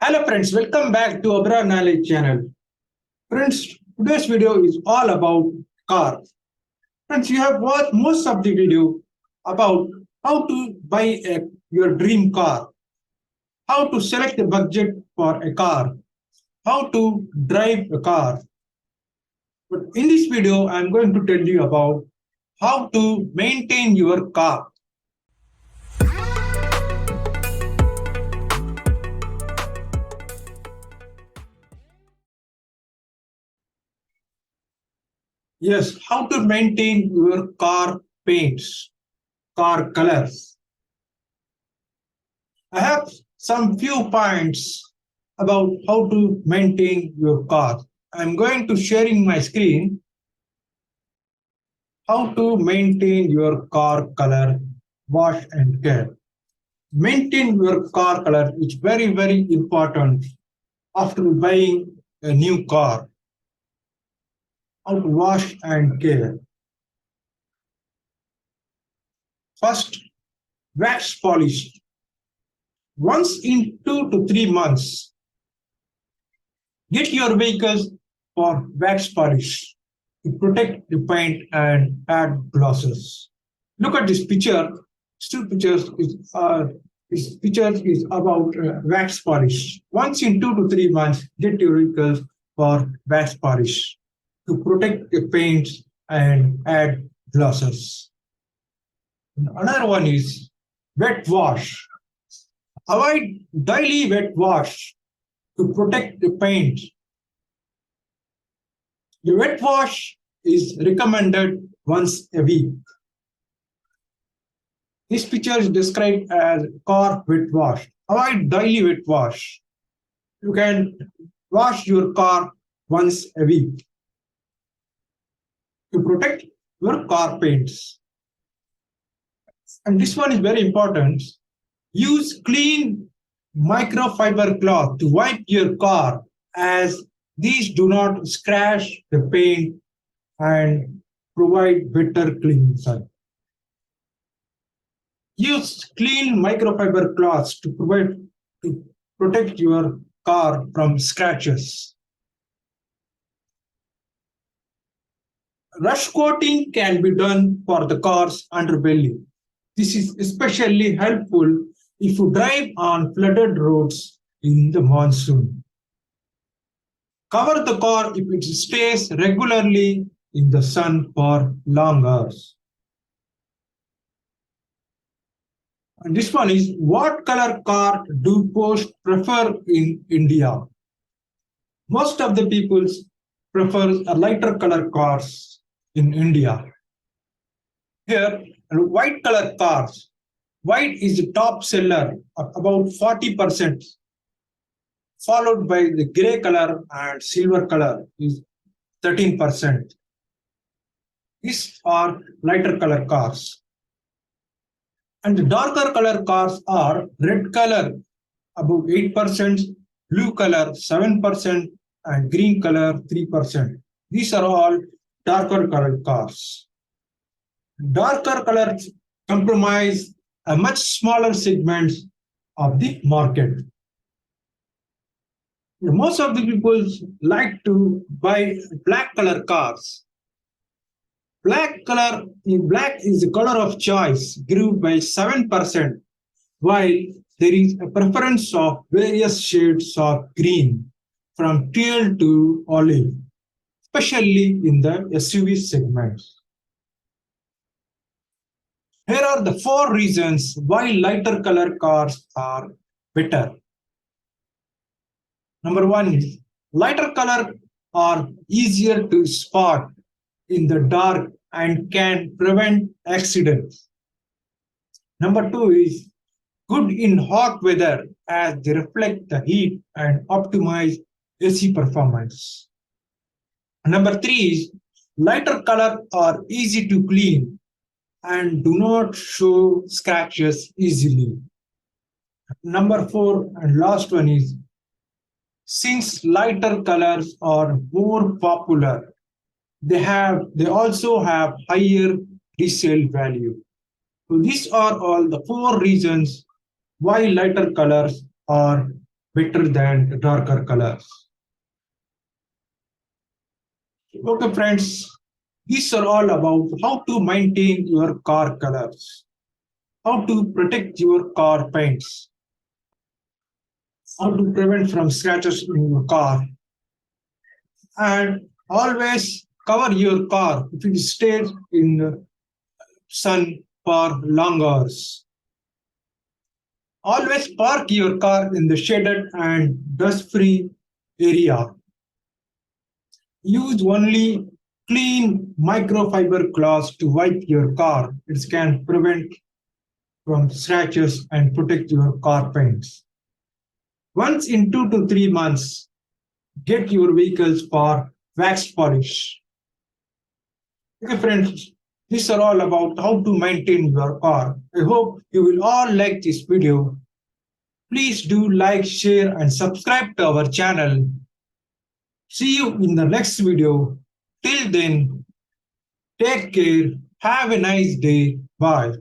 Hello friends, welcome back to Abra Knowledge channel. Friends, today's video is all about car. Friends, you have watched most of the video about how to buy your dream car, how to select a budget for a car, how to drive a car. But in this video, I'm going to tell you about how to maintain your car. Yes, how to maintain your car paints, car colors. I have some few points about how to maintain your car. I'm going to sharing my screen. How to maintain your car color, wash and care. Maintain your car color is very important after buying a new car. How to wash and care. First, wax polish. Once in 2 to 3 months, get your vehicles for wax polish to protect the paint and add glosses. Look at this picture. Still pictures this picture is about wax polish. Once in 2 to 3 months, get your vehicles for wax polish to protect the paints and add glosses. Another one is wet wash. Avoid daily wet wash to protect the paint. The wet wash is recommended once a week. This picture is described as car wet wash. Avoid daily wet wash. You can wash your car once a week to protect your car paints. And this one is very important. Use clean microfiber cloth to wipe your car, as these do not scratch the paint and provide better cleaning. Use clean microfiber cloths to protect your car from scratches. Rush coating can be done for the car's underbelly. This is especially helpful if you drive on flooded roads in the monsoon. Cover the car if it stays regularly in the sun for long hours. And this one is, what color car do post prefer in India? Most of the people prefer a lighter color cars in India. Here, white color cars. White is the top seller, about 40%, followed by the gray color and silver color is 13%. These are lighter color cars. And the darker color cars are red color, about 8%, blue color 7%, and green color 3%. These are all darker colored cars. Darker colors comprise a much smaller segment of the market. Most of the people like to buy black color cars. Black is the color of choice, grew by 7%, while there is a preference of various shades of green, from teal to olive, especially in the SUV segment. Here are the 4 reasons why lighter color cars are better. Number 1 is, lighter color are easier to spot in the dark and can prevent accidents. Number 2 is, good in hot weather as they reflect the heat and optimize AC performance. Number 3 is, lighter color are easy to clean and do not show scratches easily. Number 4 and last one is, since lighter colors are more popular, they also have higher resale value. So these are all the 4 reasons why lighter colors are better than darker colors. Okay, friends, these are all about how to maintain your car colors, how to protect your car paints, how to prevent from scratches in your car, and always cover your car if it stays in the sun for long hours. Always park your car in the shaded and dust-free area. Use only clean microfiber cloths to wipe your car. It can prevent from scratches and protect your car paints. Once in 2 to 3 months, get your vehicles for wax polish. Okay, friends, these are all about how to maintain your car. I hope you will all like this video. Please do like, share, and subscribe to our channel. See you in the next video. Till then, take care. Have a nice day. Bye.